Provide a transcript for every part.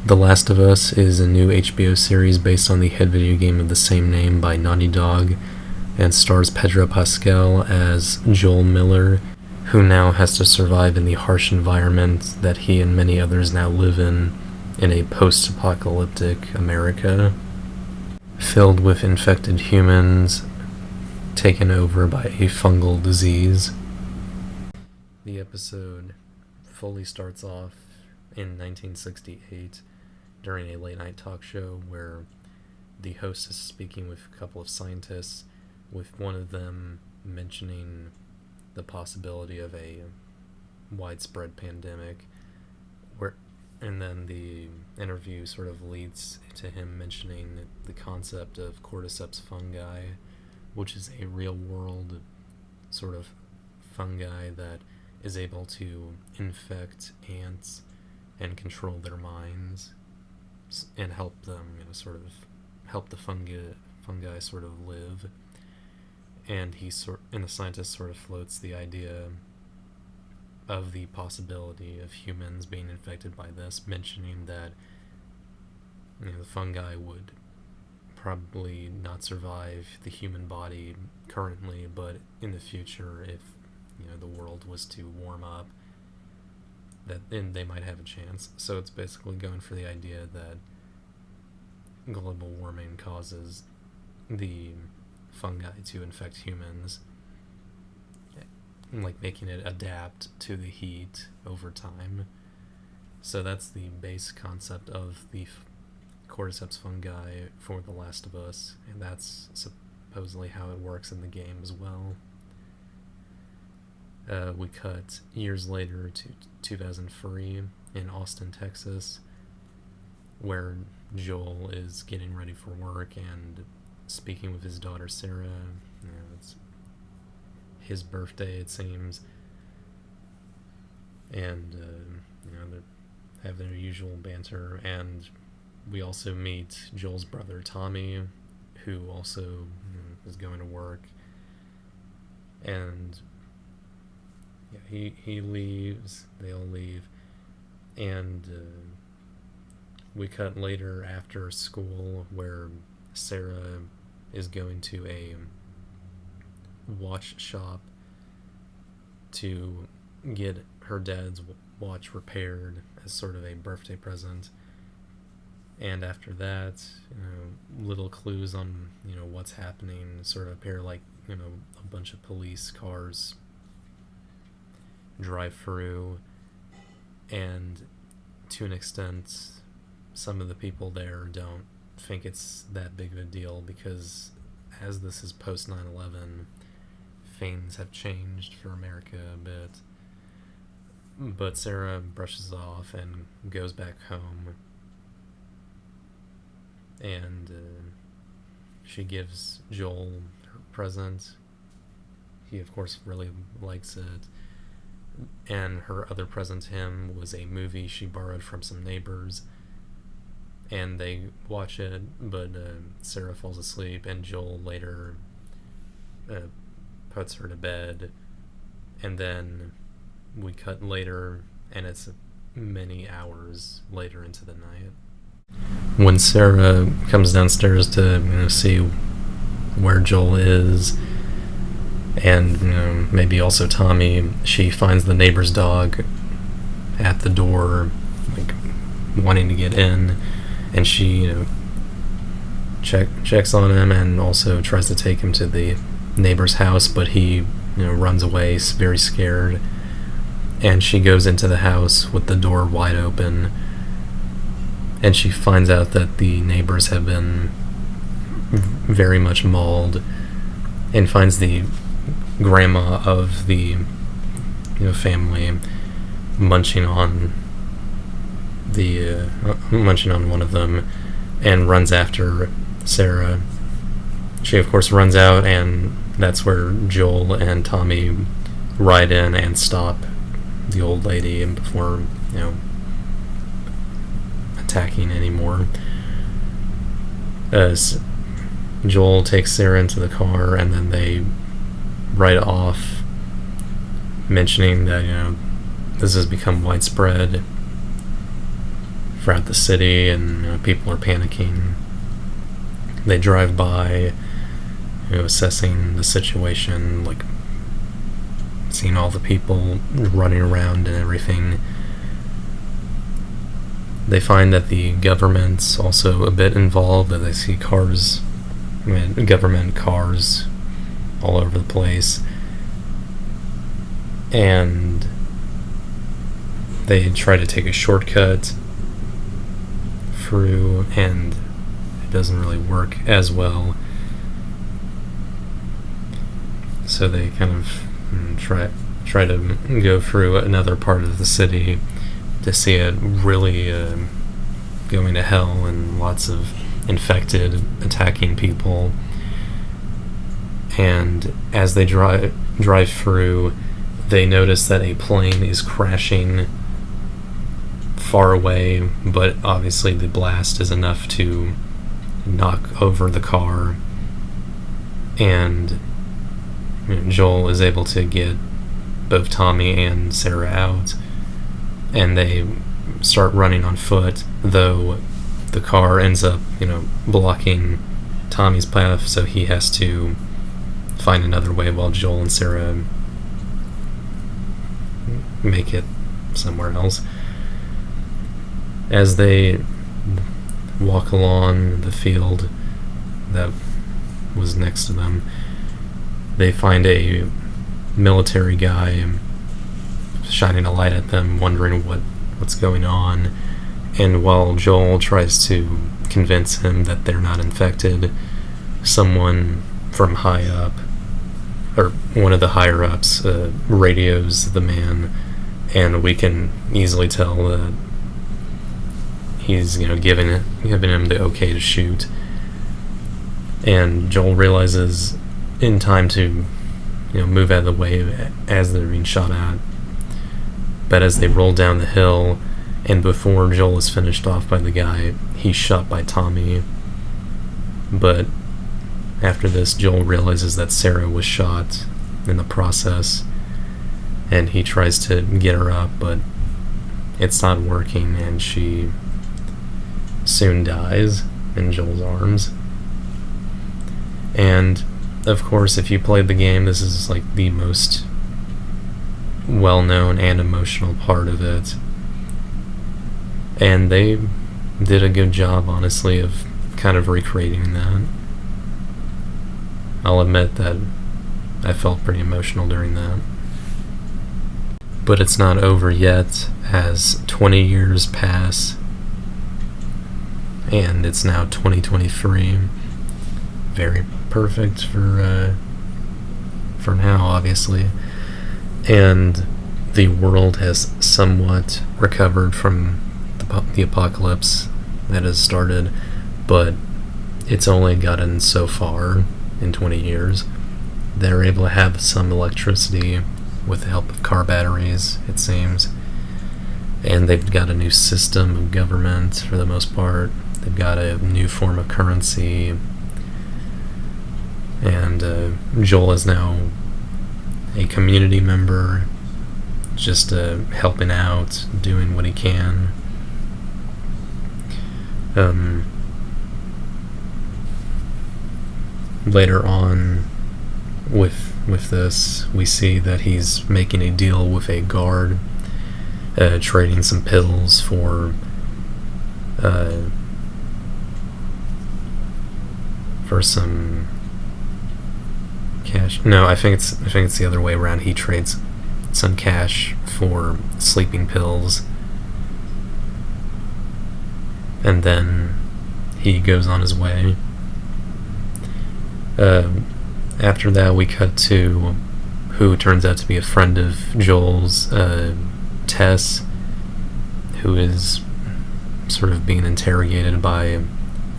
The Last of Us is a new HBO series based on the hit video game of the same name by Naughty Dog, and stars Pedro Pascal as Joel Miller, who now has to survive in the harsh environment that he and many others now live in a post-apocalyptic America, filled with infected humans taken over by a fungal disease. The episode fully starts off in 1968 during a late-night talk show where the host is speaking with a couple of scientists, with one of them mentioning the possibility of a widespread pandemic, and then the interview sort of leads to him mentioning the concept of cordyceps fungi, which is a real-world sort of fungi that is able to infect ants and control their minds and help them, sort of help the fungi sort of live. And the scientist sort of floats the idea of the possibility of humans being infected by this, mentioning that the fungi would probably not survive the human body currently, but in the future, if the world was to warm up, then they might have a chance. So it's basically going for the idea that global warming causes the fungi to infect humans, like making it adapt to the heat over time. So that's the base concept of the cordyceps fungi for The Last of Us, and that's supposedly how it works in the game as well. We cut years later to 2003 in Austin, Texas, where Joel is getting ready for work and speaking with his daughter Sarah. It's his birthday, it seems, and they have their usual banter. And we also meet Joel's brother Tommy, who also is going to work, and he leaves. They all leave, and we cut later after school where Sarah is going to a watch shop to get her dad's watch repaired as sort of a birthday present. And after that, little clues on what's happening sort of appear, like a bunch of police cars drive through, and to an extent some of the people there don't think it's that big of a deal, because as this is post 9/11, things have changed for America a bit. But Sarah brushes off and goes back home, and she gives Joel her present. He of course really likes it, and her other present to him was a movie she borrowed from some neighbors, and they watch it, but Sarah falls asleep, and Joel later puts her to bed. And then we cut later, and it's many hours later into the night when Sarah comes downstairs to see where Joel is, and maybe also Tommy. She finds the neighbor's dog at the door, like wanting to get in, and she checks on him and also tries to take him to the neighbor's house, but he runs away, very scared. And she goes into the house with the door wide open, and she finds out that the neighbors have been very much mauled, and finds the grandma of the family munching on one of them, and runs after Sarah. She of course runs out, and that's where Joel and Tommy ride in and stop the old lady, and before attacking anymore. As Joel takes Sarah into the car, and then they ride off, mentioning that this has become widespread throughout the city, and people are panicking. They drive by, assessing the situation, like seeing all the people running around and everything. They find that the government's also a bit involved, that they see government cars all over the place. And they try to take a shortcut through, and it doesn't really work as well. So they kind of try to go through another part of the city to see it really going to hell, and lots of infected attacking people. And as they drive through, they notice that a plane is crashing far away, but obviously the blast is enough to knock over the car, and Joel is able to get both Tommy and Sarah out, and they start running on foot, though the car ends up, blocking Tommy's path, so he has to find another way while Joel and Sarah make it somewhere else. As they walk along the field that was next to them, they find a military guy shining a light at them, wondering what's going on. And while Joel tries to convince him that they're not infected, someone from high up, or one of the higher ups, radios the man, and we can easily tell that he's giving him the okay to shoot. And Joel realizes in time to move out of the way as they're being shot at. But as they roll down the hill, and before Joel is finished off by the guy, he's shot by Tommy. But after this, Joel realizes that Sarah was shot in the process, and he tries to get her up, but it's not working, and she soon dies in Joel's arms. And of course, if you played the game, this is like the most well-known and emotional part of it. And they did a good job, honestly, of kind of recreating that. I'll admit that I felt pretty emotional during that. But it's not over yet, as 20 years pass, and it's now 2023. Very perfect for now, obviously. And the world has somewhat recovered from the apocalypse that has started, but it's only gotten so far in 20 years. They're able to have some electricity with the help of car batteries, it seems. And they've got a new system of government for the most part. They've got a new form of currency. And Joel is now a community member, just helping out, doing what he can. Later on with this, we see that he's making a deal with a guard, trading some pills for some cash. No, I think it's the other way around. He trades some cash for sleeping pills, and then he goes on his way. After that, we cut to who turns out to be a friend of Joel's, Tess, who is sort of being interrogated by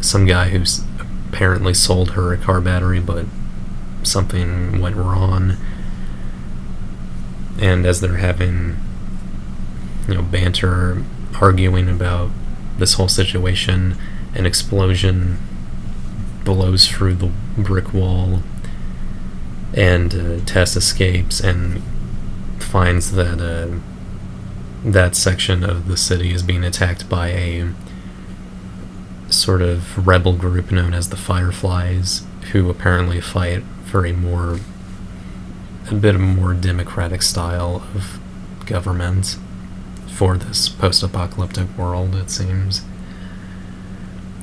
some guy who's apparently sold her a car battery, but something went wrong. And as they're having banter, arguing about this whole situation, an explosion blows through the brick wall, and Tess escapes and finds that that section of the city is being attacked by a sort of rebel group known as the Fireflies, who apparently fight for a bit of a more democratic style of government for this post-apocalyptic world, it seems.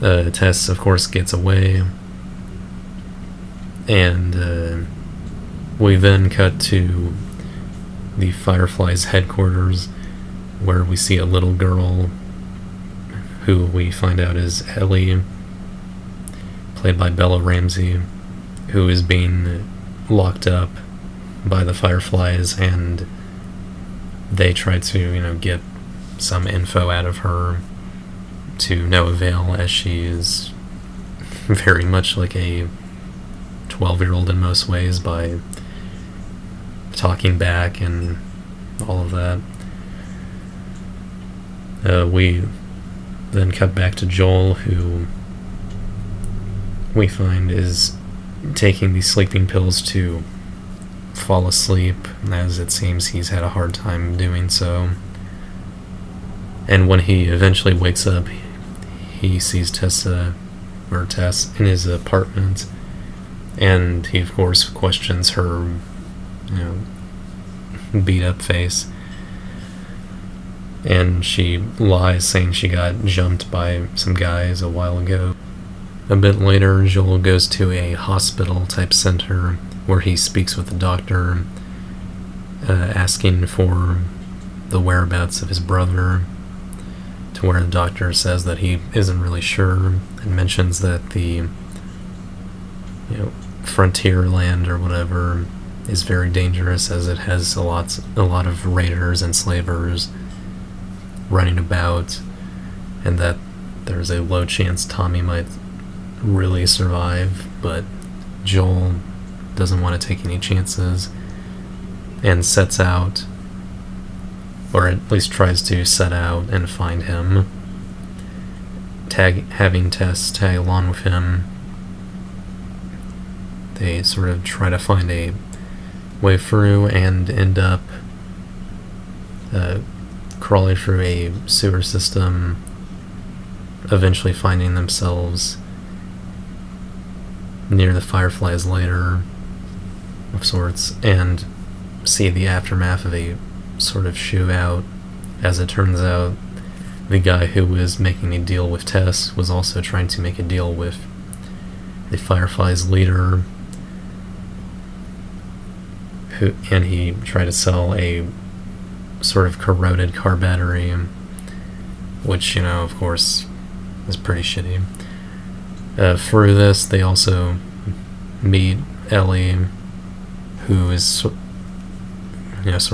Tess, of course, gets away, and we then cut to the Fireflies' headquarters, where we see a little girl who we find out is Ellie, played by Bella Ramsey, who is being locked up by the Fireflies, and they try to, get some info out of her to no avail, as she is very much like a 12-year-old in most ways by talking back and all of that. We then cut back to Joel, who we find is taking these sleeping pills to fall asleep, as it seems he's had a hard time doing so. And when he eventually wakes up, he sees Tess in his apartment, and he of course questions her, beat up face. And she lies, saying she got jumped by some guys a while ago. A bit later, Joel goes to a hospital-type center where he speaks with the doctor, asking for the whereabouts of his brother, to where the doctor says that he isn't really sure, and mentions that the frontier land or whatever is very dangerous, as it has a lot of raiders and slavers running about, and that there's a low chance Tommy might really survive, but Joel doesn't want to take any chances and sets out, or at least tries to set out and find him, having Tess tag along with him. They sort of try to find a way through and end up crawling through a sewer system, eventually finding themselves near the Fireflies lair of sorts, and see the aftermath of a sort of shootout. As it turns out, the guy who was making a deal with Tess was also trying to make a deal with the Fireflies leader, and he tried to sell a sort of corroded car battery, which, of course, is pretty shitty. Through this, they also meet Ellie, who is, sort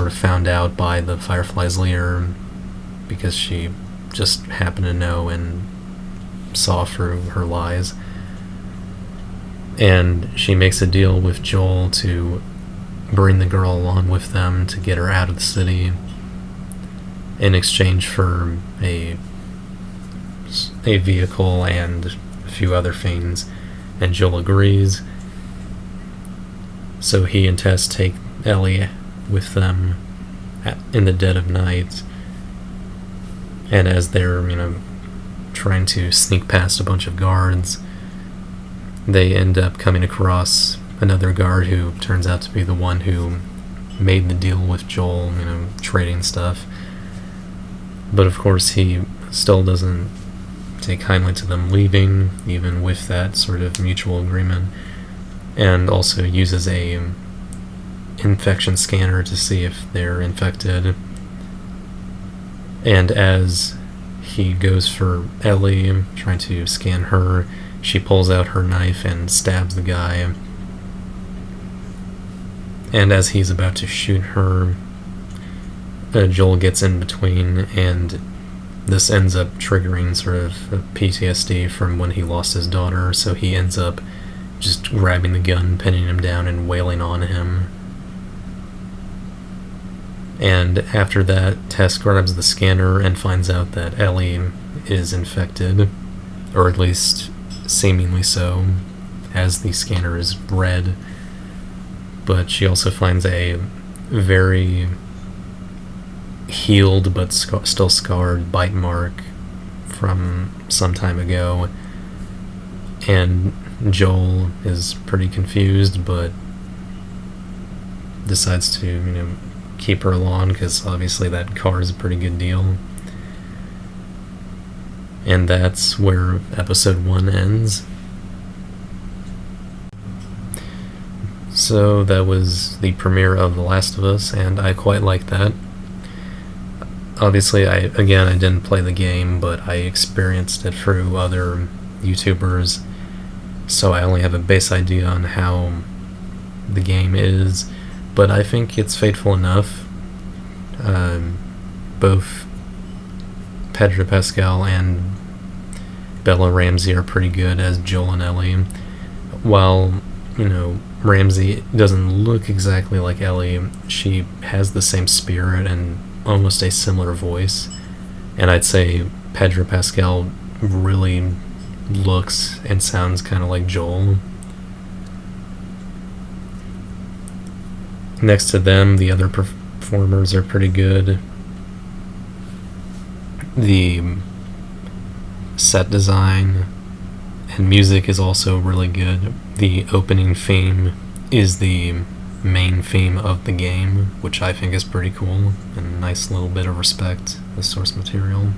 of found out by the Fireflies leader because she just happened to know and saw through her lies. And she makes a deal with Joel to bring the girl along with them to get her out of the city in exchange for a vehicle and a few other things, and Joel agrees. So he and Tess take Ellie with them in the dead of night, and as they're, trying to sneak past a bunch of guards, they end up coming across another guard who turns out to be the one who made the deal with Joel, trading stuff. But of course he still doesn't take kindly to them leaving, even with that sort of mutual agreement, and also uses a infection scanner to see if they're infected. And as he goes for Ellie, trying to scan her, she pulls out her knife and stabs the guy. And as he's about to shoot her, Joel gets in between, and this ends up triggering sort of PTSD from when he lost his daughter, so he ends up just grabbing the gun, pinning him down, and wailing on him. And after that, Tess grabs the scanner and finds out that Ellie is infected, or at least seemingly so, as the scanner is red. But she also finds a very healed but still scarred bite mark from some time ago, and Joel is pretty confused but decides to, keep her along because obviously that car is a pretty good deal. And that's where episode 1 ends. So that was the premiere of The Last of Us, and I quite like that. Obviously, I didn't play the game, but I experienced it through other YouTubers, so I only have a base idea on how the game is, but I think it's faithful enough. Both Pedro Pascal and Bella Ramsey are pretty good as Joel and Ellie, while, Ramsey doesn't look exactly like Ellie. She has the same spirit and almost a similar voice, and I'd say Pedro Pascal really looks and sounds kind of like Joel. Next to them, the other performers are pretty good. The set design and music is also really good. The opening theme is the main theme of the game, which I think is pretty cool, and a nice little bit of respect the source material.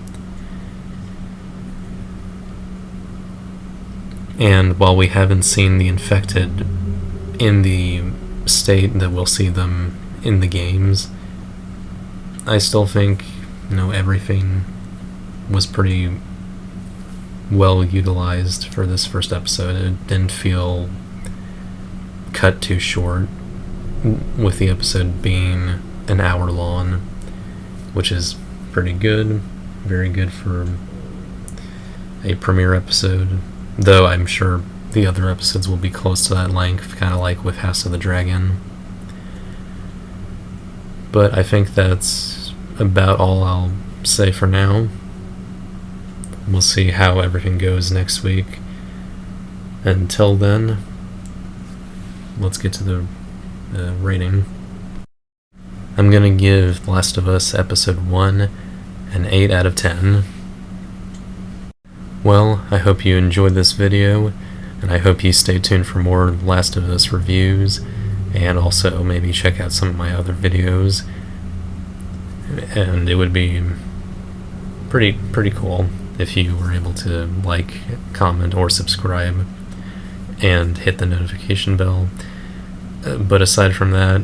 And while we haven't seen the infected in the state that we'll see them in the games, I still think, everything was pretty well utilized for this first episode. It didn't feel cut too short, with the episode being an hour long, which is pretty good, very good for a premiere episode, though I'm sure the other episodes will be close to that length, kind of like with House of the Dragon. But I think that's about all I'll say for now. We'll see how everything goes next week. Until then, let's get to the rating. I'm gonna give The Last of Us Episode 1 an 8 out of 10. Well, I hope you enjoyed this video, and I hope you stay tuned for more Last of Us reviews, and also maybe check out some of my other videos. And it would be pretty cool if you were able to like, comment, or subscribe, and hit the notification bell. But aside from that,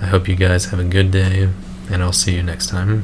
I hope you guys have a good day, and I'll see you next time.